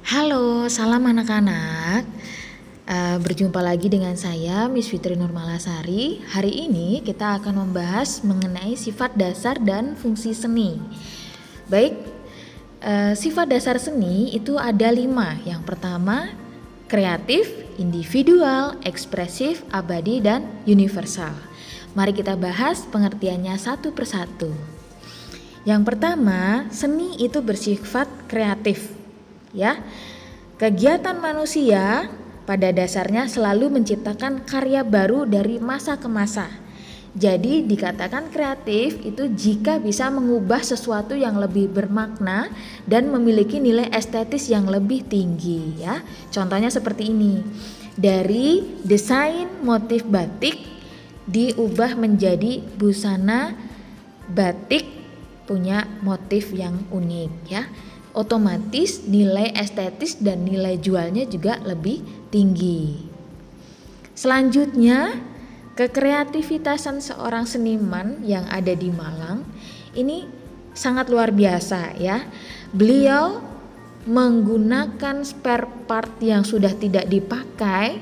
Halo, salam anak-anak. Berjumpa lagi dengan saya, Miss Fitri Nurmalasari. Hari ini kita akan membahas mengenai sifat dasar dan fungsi seni. Baik, sifat dasar seni itu ada 5. Yang pertama, kreatif, individual, ekspresif, abadi, dan universal. Mari kita bahas pengertiannya satu persatu. Yang pertama, seni itu bersifat kreatif. Ya, kegiatan manusia pada dasarnya selalu menciptakan karya baru dari masa ke masa. Jadi dikatakan kreatif itu jika bisa mengubah sesuatu yang lebih bermakna dan memiliki nilai estetis yang lebih tinggi. Ya, contohnya seperti ini. Dari desain motif batik diubah menjadi busana batik punya motif yang unik, ya. Otomatis nilai estetis dan nilai jualnya juga lebih tinggi. Selanjutnya, kekreativitasan seorang seniman yang ada di Malang ini sangat luar biasa, ya. Beliau menggunakan spare part yang sudah tidak dipakai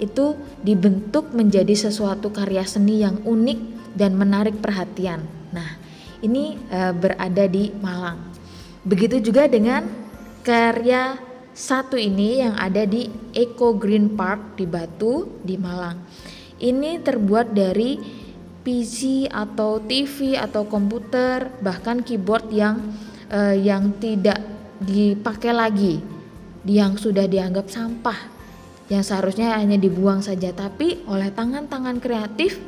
itu dibentuk menjadi sesuatu karya seni yang unik dan menarik perhatian. Nah, ini berada di Malang. Begitu juga dengan karya satu ini yang ada di Eco Green Park di Batu di Malang. Ini terbuat dari PC atau TV atau komputer, bahkan keyboard yang tidak dipakai lagi, yang sudah dianggap sampah, yang seharusnya hanya dibuang saja, tapi oleh tangan-tangan kreatif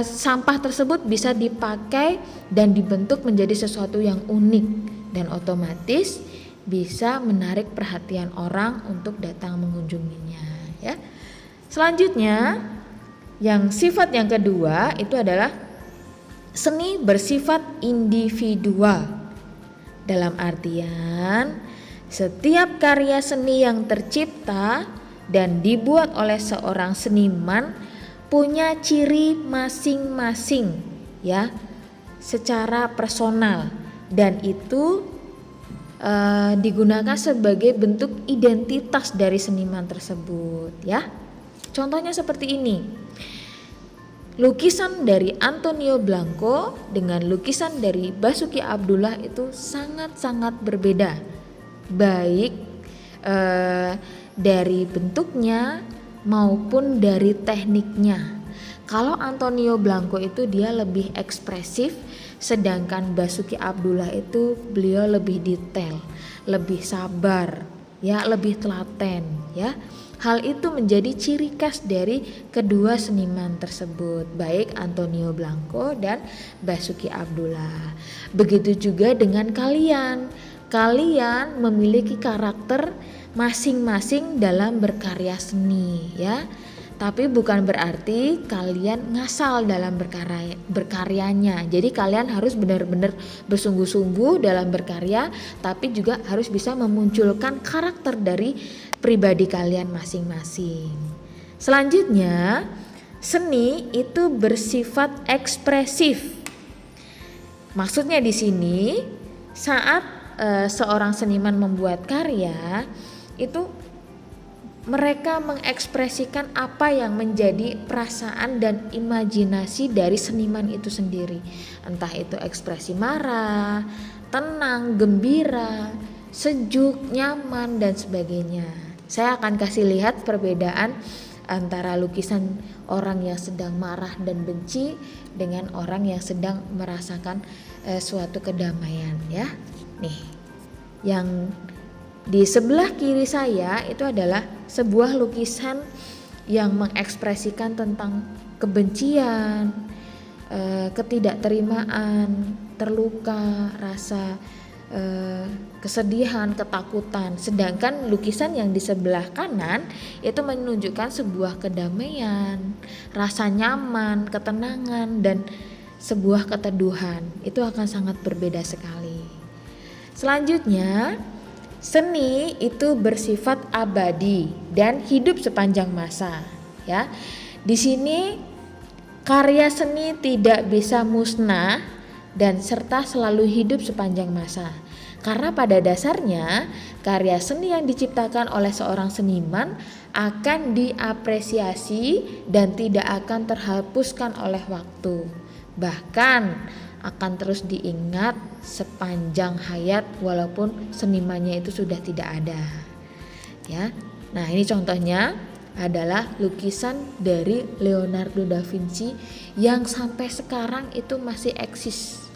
sampah tersebut bisa dipakai dan dibentuk menjadi sesuatu yang unik dan otomatis bisa menarik perhatian orang untuk datang mengunjunginya, ya. Selanjutnya, sifat yang kedua itu adalah seni bersifat individual. Dalam artian setiap karya seni yang tercipta dan dibuat oleh seorang seniman punya ciri masing-masing, ya, secara personal, dan itu digunakan sebagai bentuk identitas dari seniman tersebut, ya. Contohnya seperti ini. Lukisan dari Antonio Blanco dengan lukisan dari Basuki Abdullah itu sangat-sangat berbeda, baik dari bentuknya maupun dari tekniknya. Kalau Antonio Blanco itu dia lebih ekspresif, sedangkan Basuki Abdullah itu beliau lebih detail, lebih sabar, ya, lebih telaten, ya. Hal itu menjadi ciri khas dari kedua seniman tersebut, baik Antonio Blanco dan Basuki Abdullah. Begitu juga dengan kalian. Kalian memiliki karakter masing-masing dalam berkarya seni, ya. Tapi bukan berarti kalian ngasal dalam berkaryanya. Jadi kalian harus benar-benar bersungguh-sungguh dalam berkarya, tapi juga harus bisa memunculkan karakter dari pribadi kalian masing-masing. Selanjutnya, seni itu bersifat ekspresif. Maksudnya di sini saat seorang seniman membuat karya itu mereka mengekspresikan apa yang menjadi perasaan dan imajinasi dari seniman itu sendiri. Entah itu ekspresi marah, tenang, gembira, sejuk, nyaman, dan sebagainya. Saya akan kasih lihat perbedaan antara lukisan orang yang sedang marah dan benci dengan orang yang sedang merasakan suatu kedamaian, ya. Nih, yang di sebelah kiri saya itu adalah sebuah lukisan yang mengekspresikan tentang kebencian, ketidakterimaan, terluka, rasa kesedihan, ketakutan. Sedangkan lukisan yang di sebelah kanan itu menunjukkan sebuah kedamaian, rasa nyaman, ketenangan, dan sebuah keteduhan. Itu akan sangat berbeda sekali. Selanjutnya, seni itu bersifat abadi dan hidup sepanjang masa, ya. Di sini karya seni tidak bisa musnah dan serta selalu hidup sepanjang masa. Karena pada dasarnya karya seni yang diciptakan oleh seorang seniman akan diapresiasi dan tidak akan terhapuskan oleh waktu. Bahkan akan terus diingat sepanjang hayat walaupun senimannya itu sudah tidak ada. Ya. Nah, ini contohnya adalah lukisan dari Leonardo da Vinci yang sampai sekarang itu masih eksis,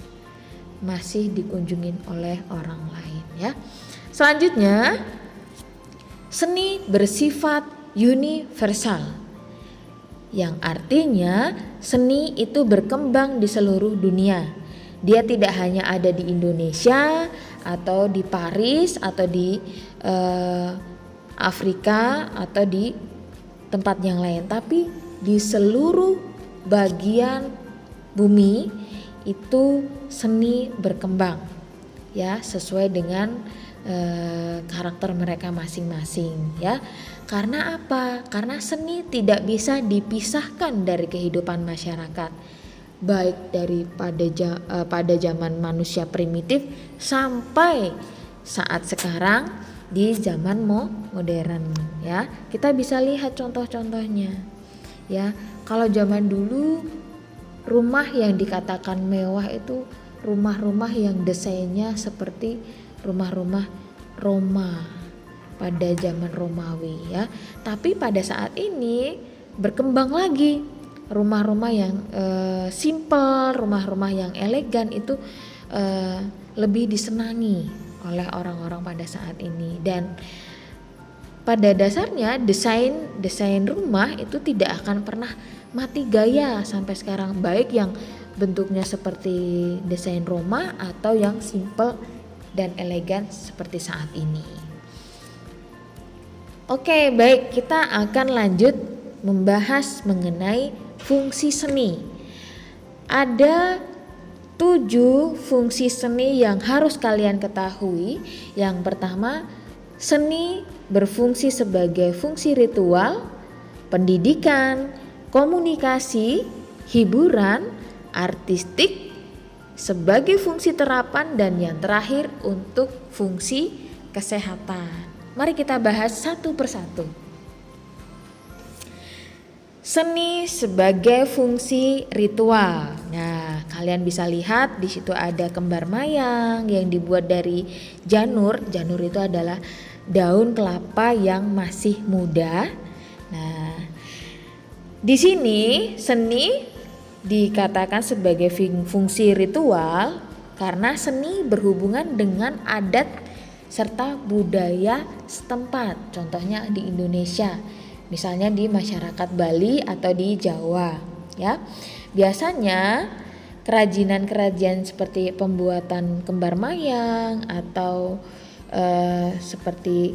masih dikunjungin oleh orang lain ya. Selanjutnya, seni bersifat universal, yang artinya seni itu berkembang di seluruh dunia. Dia tidak hanya ada di Indonesia atau di Paris atau di Afrika atau di tempat yang lain, tapi di seluruh bagian bumi itu seni berkembang ya, sesuai dengan karakter mereka masing-masing ya. Karena apa? Karena seni tidak bisa dipisahkan dari kehidupan masyarakat, baik pada zaman manusia primitif sampai saat sekarang di zaman modern ya. Kita bisa lihat contoh-contohnya ya. Kalau zaman dulu rumah yang dikatakan mewah itu rumah-rumah yang desainnya seperti rumah-rumah Roma pada zaman Romawi ya. Tapi pada saat ini berkembang lagi rumah-rumah yang simple, rumah-rumah yang elegan itu lebih disenangi oleh orang-orang pada saat ini. Dan pada dasarnya desain rumah itu tidak akan pernah mati gaya sampai sekarang, baik yang bentuknya seperti desain Roma atau yang simple dan elegan seperti saat ini. Oke, baik, kita akan lanjut membahas mengenai fungsi seni. Ada 7 fungsi seni yang harus kalian ketahui. Yang pertama, seni berfungsi sebagai fungsi ritual, pendidikan, komunikasi, hiburan, artistik, sebagai fungsi terapan, dan yang terakhir untuk fungsi kesehatan. Mari kita bahas satu persatu. Seni sebagai fungsi ritual. Nah, kalian bisa lihat di situ ada kembar mayang yang dibuat dari janur. Janur itu adalah daun kelapa yang masih muda. Nah, di sini seni dikatakan sebagai fungsi ritual karena seni berhubungan dengan adat serta budaya setempat. Contohnya di Indonesia, misalnya di masyarakat Bali atau di Jawa ya. Biasanya kerajinan-kerajinan seperti pembuatan kembar mayang atau seperti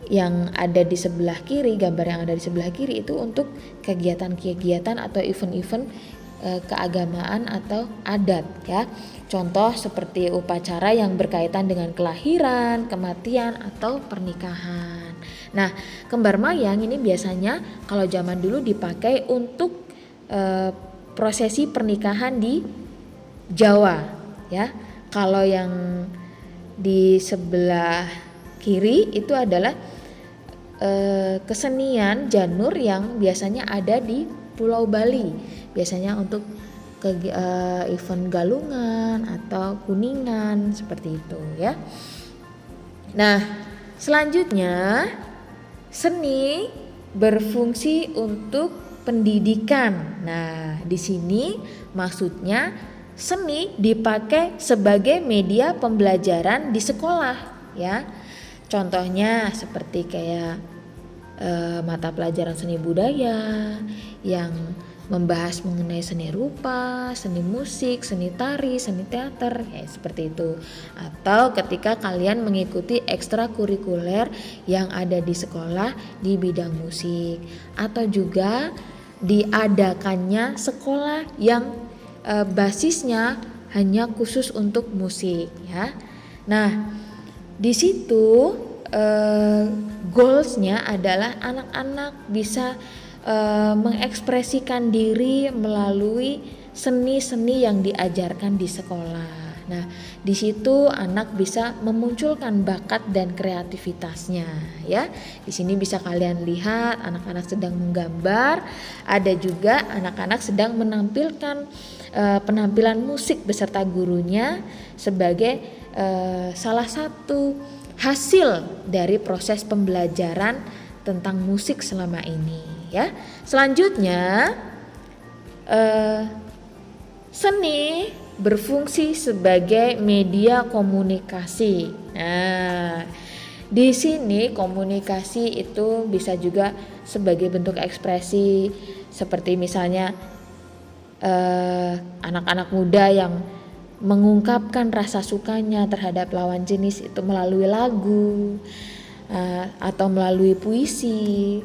yang ada di sebelah kiri, gambar yang ada di sebelah kiri itu untuk kegiatan-kegiatan atau event-event keagamaan atau adat ya. Contoh seperti upacara yang berkaitan dengan kelahiran, kematian atau pernikahan. Nah, kembar mayang ini biasanya kalau zaman dulu dipakai untuk prosesi pernikahan di Jawa ya. Kalau yang di sebelah kiri itu adalah kesenian janur yang biasanya ada di Pulau Bali, biasanya untuk event galungan atau kuningan seperti itu ya. Nah, selanjutnya seni berfungsi untuk pendidikan. Nah, di sini maksudnya seni dipakai sebagai media pembelajaran di sekolah ya. Contohnya seperti kayak mata pelajaran seni budaya yang membahas mengenai seni rupa, seni musik, seni tari, seni teater, ya seperti itu. Atau ketika kalian mengikuti ekstrakurikuler yang ada di sekolah di bidang musik, atau juga diadakannya sekolah yang basisnya hanya khusus untuk musik ya. Nah, di situ goalsnya adalah anak-anak bisa mengekspresikan diri melalui seni-seni yang diajarkan di sekolah Nah, di situ anak bisa memunculkan bakat dan kreativitasnya ya. Di sini bisa kalian lihat anak-anak sedang menggambar, ada juga anak-anak sedang menampilkan penampilan musik beserta gurunya sebagai salah satu hasil dari proses pembelajaran tentang musik selama ini ya. Selanjutnya seni berfungsi sebagai media komunikasi. Nah, di sini komunikasi itu bisa juga sebagai bentuk ekspresi, seperti misalnya anak-anak muda yang mengungkapkan rasa sukanya terhadap lawan jenis itu melalui lagu, atau melalui puisi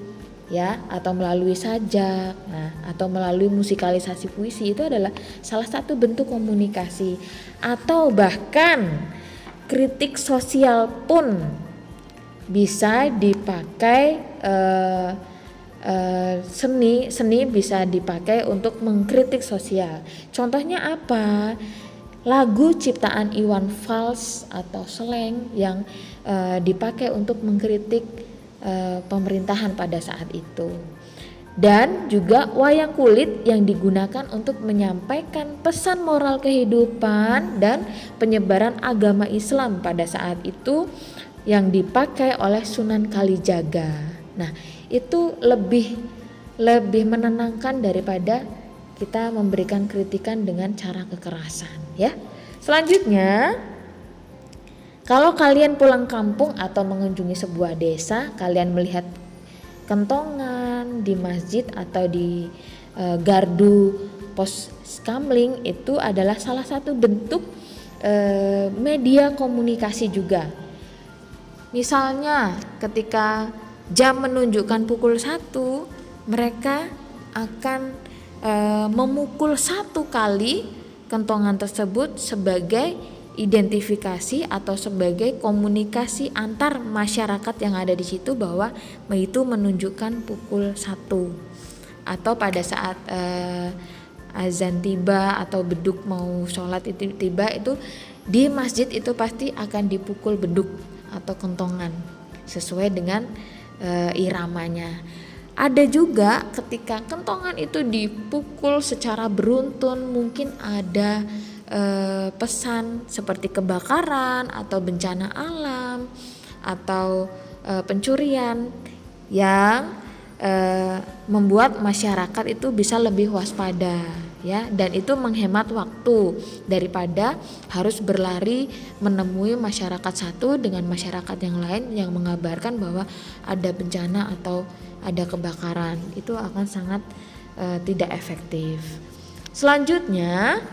ya, atau melalui sajak, atau melalui musikalisasi puisi. Itu adalah salah satu bentuk komunikasi. Atau bahkan kritik sosial pun bisa dipakai, seni bisa dipakai untuk mengkritik sosial. Contohnya apa? Lagu ciptaan Iwan Fals atau Slank yang dipakai untuk mengkritik pemerintahan pada saat itu. Dan juga wayang kulit yang digunakan untuk menyampaikan pesan moral kehidupan dan penyebaran agama Islam pada saat itu yang dipakai oleh Sunan Kalijaga. Nah, itu lebih menenangkan daripada kita memberikan kritikan dengan cara kekerasan ya. Selanjutnya, kalau kalian pulang kampung atau mengunjungi sebuah desa, kalian melihat kentongan di masjid atau di gardu pos kamling, itu adalah salah satu bentuk media komunikasi juga. Misalnya ketika jam menunjukkan pukul 1, mereka akan memukul 1 kali kentongan tersebut sebagai identifikasi atau sebagai komunikasi antar masyarakat yang ada di situ bahwa itu menunjukkan pukul 1. Atau pada saat azan tiba atau beduk mau sholat itu tiba, itu di masjid itu pasti akan dipukul beduk atau kentongan sesuai dengan iramanya. Ada juga ketika kentongan itu dipukul secara beruntun, mungkin ada pesan seperti kebakaran atau bencana alam atau pencurian yang membuat masyarakat itu bisa lebih waspada ya, dan itu menghemat waktu daripada harus berlari menemui masyarakat satu dengan masyarakat yang lain yang mengabarkan bahwa ada bencana atau ada kebakaran. Itu akan sangat tidak efektif. Selanjutnya,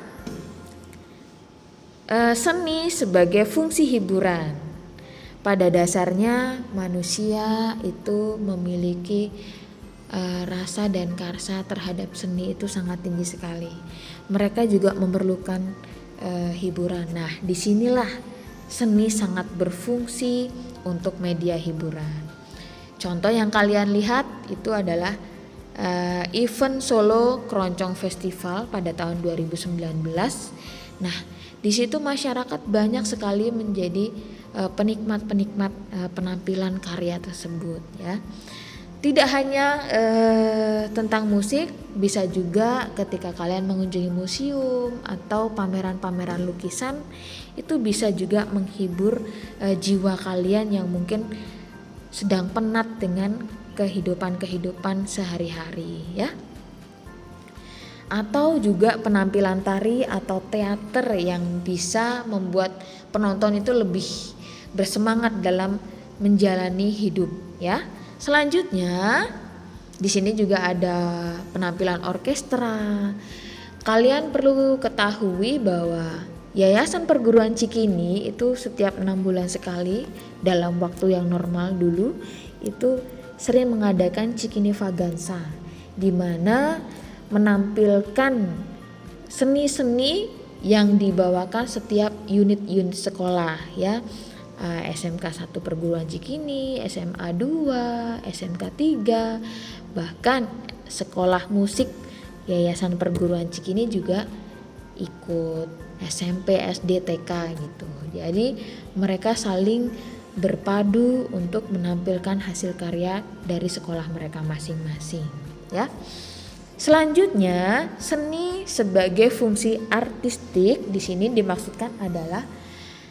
seni sebagai fungsi hiburan. Pada dasarnya manusia itu memiliki rasa dan karsa terhadap seni itu sangat tinggi sekali. Mereka juga memerlukan hiburan. Nah, disinilah seni sangat berfungsi untuk media hiburan. Contoh yang kalian lihat itu adalah event Solo Keroncong Festival pada tahun 2019. Nah, di situ masyarakat banyak sekali menjadi penikmat penampilan karya tersebut ya. Tidak hanya tentang musik, bisa juga ketika kalian mengunjungi museum atau pameran-pameran lukisan, itu bisa juga menghibur jiwa kalian yang mungkin sedang penat dengan kehidupan sehari-hari ya. Atau juga penampilan tari atau teater yang bisa membuat penonton itu lebih bersemangat dalam menjalani hidup ya. Selanjutnya, di sini juga ada penampilan orkestra. Kalian perlu ketahui bahwa Yayasan Perguruan Cikini itu setiap 6 bulan sekali dalam waktu yang normal dulu itu sering mengadakan Cikini Vaganza, di mana menampilkan seni-seni yang dibawakan setiap unit-unit sekolah ya. SMK 1 Perguruan Cikini, SMA 2, SMK 3, bahkan sekolah musik Yayasan Perguruan Cikini juga ikut SMP, SD, TK gitu. Jadi mereka saling berpadu untuk menampilkan hasil karya dari sekolah mereka masing-masing, ya. Selanjutnya, seni sebagai fungsi artistik di sini dimaksudkan adalah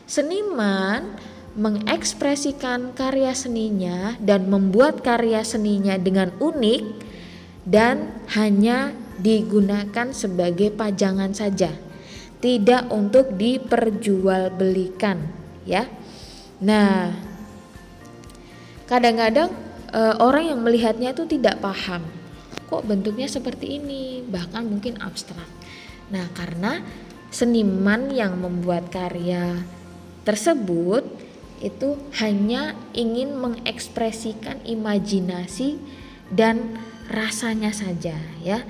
seniman mengekspresikan karya seninya dan membuat karya seninya dengan unik dan hanya digunakan sebagai pajangan saja, tidak untuk diperjualbelikan, ya. Nah, kadang-kadang orang yang melihatnya itu tidak paham, kok bentuknya seperti ini, bahkan mungkin abstrak. Nah, karena seniman yang membuat karya tersebut itu hanya ingin mengekspresikan imajinasi dan rasanya saja, ya,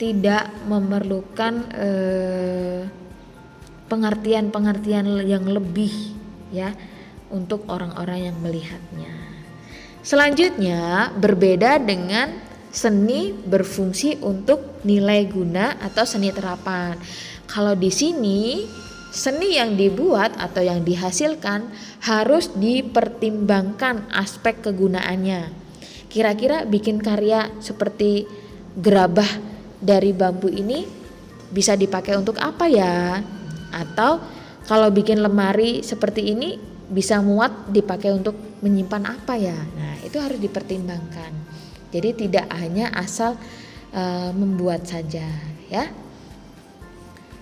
tidak memerlukan pengertian-pengertian yang lebih, ya, untuk orang-orang yang melihatnya. Selanjutnya, berbeda dengan seni berfungsi untuk nilai guna atau seni terapan. Kalau di sini seni yang dibuat atau yang dihasilkan harus dipertimbangkan aspek kegunaannya. Kira-kira bikin karya seperti gerabah dari bambu ini bisa dipakai untuk apa ya? Atau kalau bikin lemari seperti ini bisa muat dipakai untuk menyimpan apa ya? Nah, itu harus dipertimbangkan. Jadi tidak hanya asal membuat saja, ya.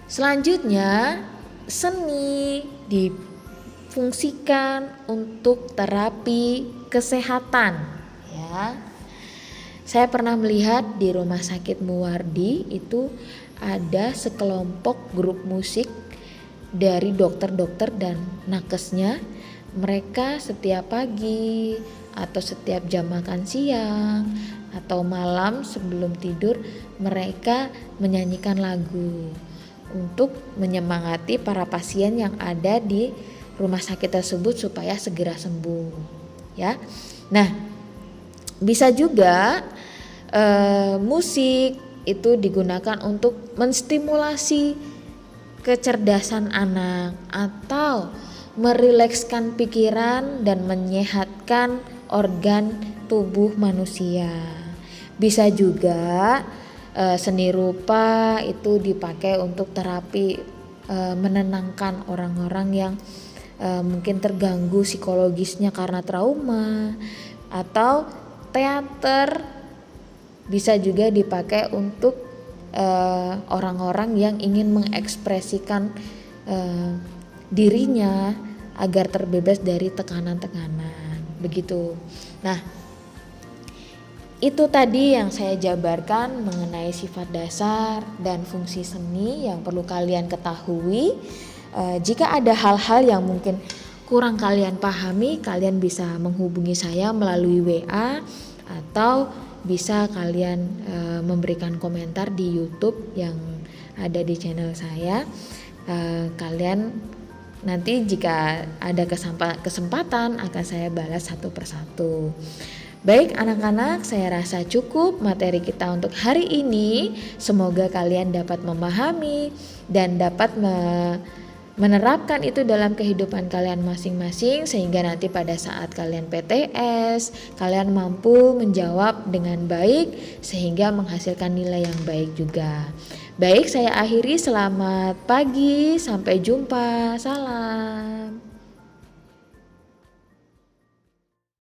Selanjutnya, seni difungsikan untuk terapi kesehatan, ya. Saya pernah melihat di Rumah Sakit Muwardi itu ada sekelompok grup musik dari dokter-dokter dan nakesnya. Mereka setiap pagi atau setiap jam makan siang atau malam sebelum tidur mereka menyanyikan lagu untuk menyemangati para pasien yang ada di rumah sakit tersebut supaya segera sembuh, ya. Nah, bisa juga musik itu digunakan untuk menstimulasi kecerdasan anak atau merilekskan pikiran dan menyehatkan organ tubuh manusia. Bisa juga seni rupa itu dipakai untuk terapi menenangkan orang-orang yang mungkin terganggu psikologisnya karena trauma. Atau teater bisa juga dipakai untuk orang-orang yang ingin mengekspresikan dirinya agar terbebas dari tekanan-tekanan, begitu. Nah, itu tadi yang saya jabarkan mengenai sifat dasar dan fungsi seni yang perlu kalian ketahui. Jika ada hal-hal yang mungkin kurang kalian pahami, kalian bisa menghubungi saya melalui WA atau bisa kalian memberikan komentar di YouTube yang ada di channel saya. Kalian nanti jika ada kesempatan akan saya balas satu persatu. Baik anak-anak, saya rasa cukup materi kita untuk hari ini. Semoga kalian dapat memahami dan dapat menerapkan itu dalam kehidupan kalian masing-masing sehingga nanti pada saat kalian PTS kalian mampu menjawab dengan baik sehingga menghasilkan nilai yang baik juga. Baik, saya akhiri. Selamat pagi, sampai jumpa, salam.